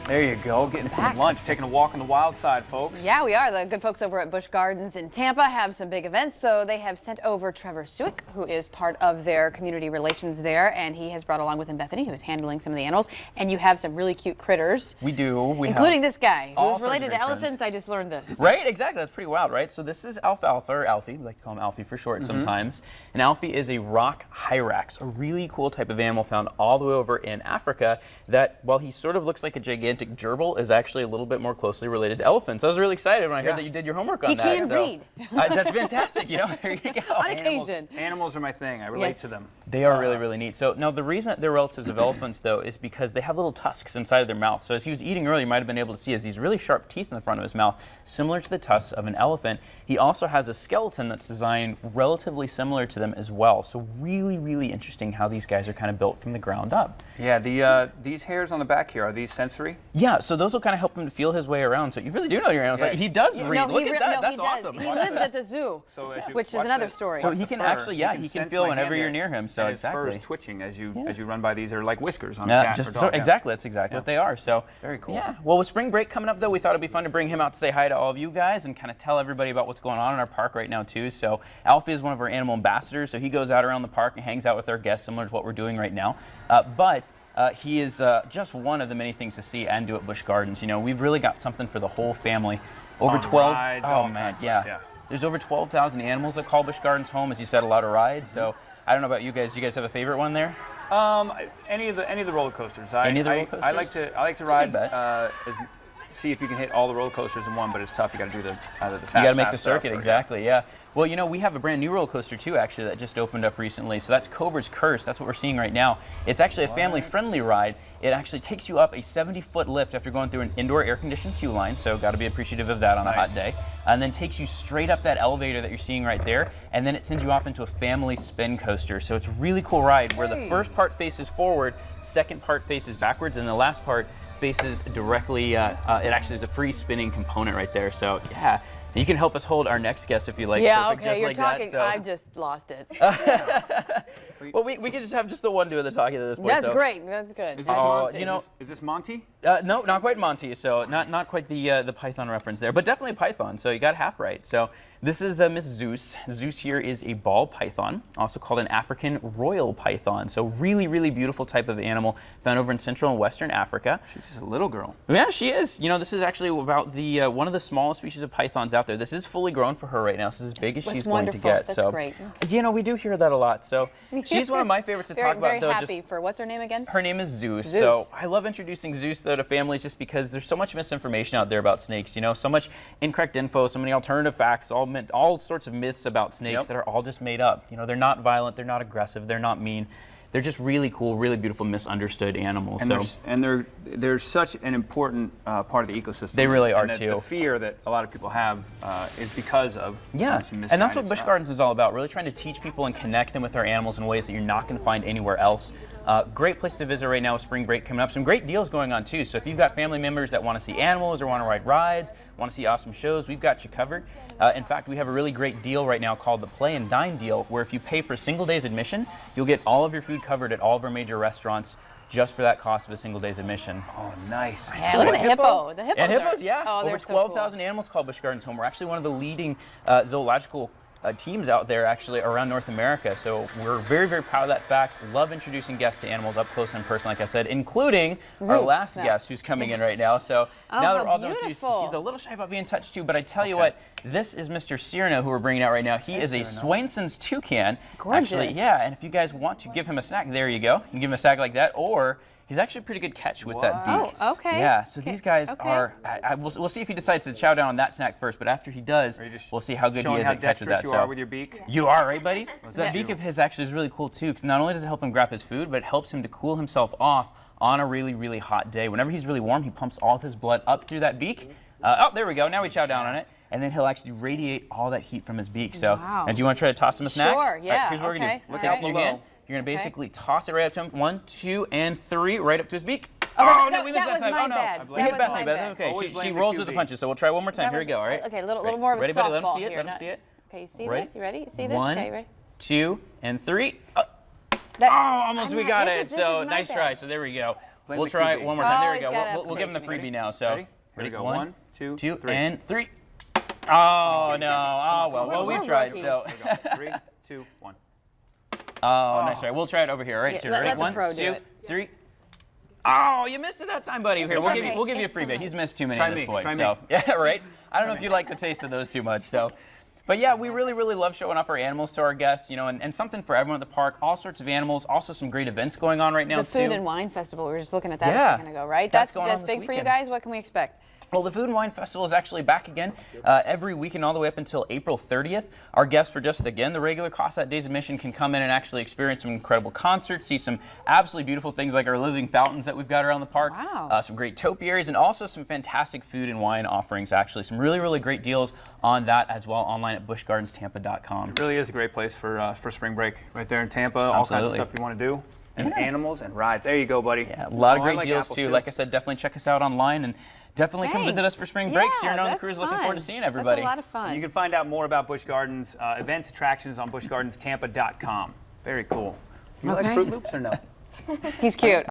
There you go, getting some lunch, taking a walk on the wild side, folks. Yeah, we are. The good folks over at Busch Gardens in Tampa have some big events, so they have sent over Trevor Suick, who is part of their community relations there, and he has brought along with him Bethany, who is handling some of the animals, and you have some really cute critters. We do. Including this guy, who's related to elephants. I just learned this. Right, exactly. That's pretty wild, right? So this is Alfalfa, or Alfie. We like to call him Alfie for short sometimes. And Alfie is a rock hyrax, a really cool type of animal found all the way over in Africa that, while he sort of looks like a gigantic gerbil, is actually a little bit more closely related to elephants. I was really excited when I heard that you did your homework on that. He can read. That's fantastic. You know, there you go. On occasion. Animals are my thing. I relate to them. They are really, really neat. So now the reason that they're relatives of elephants, though, is because they have little tusks inside of their mouth. So as he was eating earlier, you might have been able to see these really sharp teeth in the front of his mouth, similar to the tusks of an elephant. He also has a skeleton that's designed relatively similar to them as well. So really, really interesting how these guys are kind of built from the ground up. Yeah, these hairs on the back here, are these sensory? Yeah, so those will kind of help him to feel his way around. So you really do know your animals. Like, he does read. Look at that. That's awesome. He lives at the zoo, which is another story. So he can actually, he can feel whenever you're near him. So his fur is twitching as you run by. These are like whiskers on a cat or dog. Exactly, that's exactly what they are. So very cool. Yeah. Well, with spring break coming up, though, we thought it'd be fun to bring him out to say hi to all of you guys and kind of tell everybody about what's going on in our park right now too. So Alfie is one of our animal ambassadors. So he goes out around the park and hangs out with our guests, similar to what we're doing right now. But he is just one of the many things to see and do at Busch Gardens. You know, we've really got something for the whole family. Over 12. Rides, oh man, yeah. There's over 12,000 animals that call Busch Gardens home. As you said, a lot of rides. So I don't know about you guys. Do you guys have a favorite one there? Any of the roller coasters. Any of the roller coasters? I like to ride. See if you can hit all the roller coasters in one, but it's tough. You got to do either the fast You got to make the circuit, exactly. Yeah. Well, you know, we have a brand new roller coaster too, actually, that just opened up recently. So that's Cobra's Curse. That's what we're seeing right now. It's actually a family-friendly ride. It actually takes you up a 70-foot lift after going through an indoor air-conditioned queue line. So got to be appreciative of that on a hot day. And then takes you straight up that elevator that you're seeing right there. And then it sends you off into a family spin coaster. So it's a really cool ride where the first part faces forward, second part faces backwards, and the last part faces directly, it actually is a free spinning component right there. So yeah, you can help us hold our next guest if you like. Yeah, okay, just you're like talking, that, so. I've just lost it. Well, we can just have just the one doing the talking at this point. That's great, that's good. Is this Monty? No, not quite Monty, so not quite the Python reference there, but definitely Python, so you got half right. So this is Miss Zeus. Zeus here is a ball python, also called an African royal python. So really, really beautiful type of animal found over in Central and Western Africa. She's just a little girl. Yeah, she is. You know, this is actually about the one of the smallest species of pythons out there. This is fully grown for her right now. This is as big as she's going to get. That's great. You know, we do hear that a lot. So she's one of my favorites to talk about. Very happy for, what's her name again? Her name is Zeus. So I love introducing Zeus, though, to families just because there's so much misinformation out there about snakes. You know, so much incorrect info, so many alternative facts, all sorts of myths about snakes that are all just made up. You know, they're not violent, they're not aggressive, they're not mean. They're just really cool, really beautiful, misunderstood animals. And they're such an important part of the ecosystem. They really are too. The fear that a lot of people have is because of and that's what Busch Gardens is all about. Really trying to teach people and connect them with our animals in ways that you're not going to find anywhere else. Great place to visit right now with spring break coming up. Some great deals going on too. So if you've got family members that want to see animals or want to ride rides, want to see awesome shows, we've got you covered. In fact, we have a really great deal right now called the Play and Dine deal, where if you pay for a single day's admission, you'll get all of your food covered at all of our major restaurants just for that cost of a single day's admission. Oh, nice. Yeah, look at the hippo. The hippos, over 12,000 animals call Busch Gardens home. We're actually one of the leading zoological teams out there actually around North America. So we're very, very proud of that fact. Love introducing guests to animals up close and personal, like I said, including our last guest who's coming in right now. So now that we're all done, he's a little shy about being touched too, but I tell you what, this is Mr. Cyrano who we're bringing out right now. He is a Swainson's toucan. Gorgeous. Actually, yeah, and if you guys want to give him a snack, there you go. You can give him a snack like that, or he's actually a pretty good catch with that beak. Oh, okay. Yeah, so these guys are, we'll see if he decides to chow down on that snack first, but after he does, we'll see how good he is at catch with that. You are with your beak? You are, right, buddy? So that beak of his actually is really cool too, because not only does it help him grab his food, but it helps him to cool himself off on a really, really hot day. Whenever he's really warm, he pumps all of his blood up through that beak. Oh, there we go. Now we chow down on it. And then he'll actually radiate all that heat from his beak. So, now do you want to try to toss him a snack? Sure, yeah. Right, here's what we're going to do. Take it in your hand. You're going to basically toss it right up to him. 1, 2, and 3, right up to his beak. Oh, no, we missed that time. Oh, no. We hit Bethany. Okay, she rolls with the punches, so we'll try one more time. Here we go, all right? Okay, a little more of a softball Let him see it. here. Let him see it. Okay, you see this? You ready? See this? 1, okay, ready? 2, and 3. Almost we got it. So nice try. So there we go. We'll try it one more time. Oh, There we he's go. got We'll give him the upstage. freebie now. So Ready? Here we go. 1, 2, 3. and 3. Oh no! Oh well, we We're tried. rookies. So. Here we go. 3, 2, 1. Oh, nice try. We'll try it over here. All right, Yeah, so let ready? the 1, pro do 2, it. 3. Oh, you missed it that time, buddy. Here, It's we'll okay. give you a It's freebie. fine. He's missed too many Try at this me. point. Try So me. yeah, right. I don't know if you like the taste of those too much. So. But yeah, we really love showing off our animals to our guests, you know, and something for everyone at the park. All sorts of animals, also some great events going on right now The too. Food and Wine Festival, we were just looking at that Yeah. a second ago, right? That's That's going on this big for you weekend. guys. What can we expect? Well, the Food and Wine Festival is actually back again every weekend all the way up until April 30th. Our guests for just, again, the regular cost that day's admission can come in and actually experience some incredible concerts, see some absolutely beautiful things like our living fountains that we've got around the park, Wow. some great topiaries, and also some fantastic food and wine offerings, actually. Some really great deals on that as well online at buschgardenstampa.com. It really is a great place for spring break right there in Tampa. All kinds of Absolutely. stuff you want to do. And animals and rides. There you go, buddy. Yeah, a lot of Oh, I great like deals apples, too. Like I said, definitely check us out online and definitely come visit us for spring break. Yeah, Sierra on the that's Cruise. Looking forward to fun. seeing everybody. That's a lot of fun. You can find out more about Busch Gardens events, attractions on buschgardenstampa.com. Very cool. Do you like Okay. Fruit Loops or no? He's cute.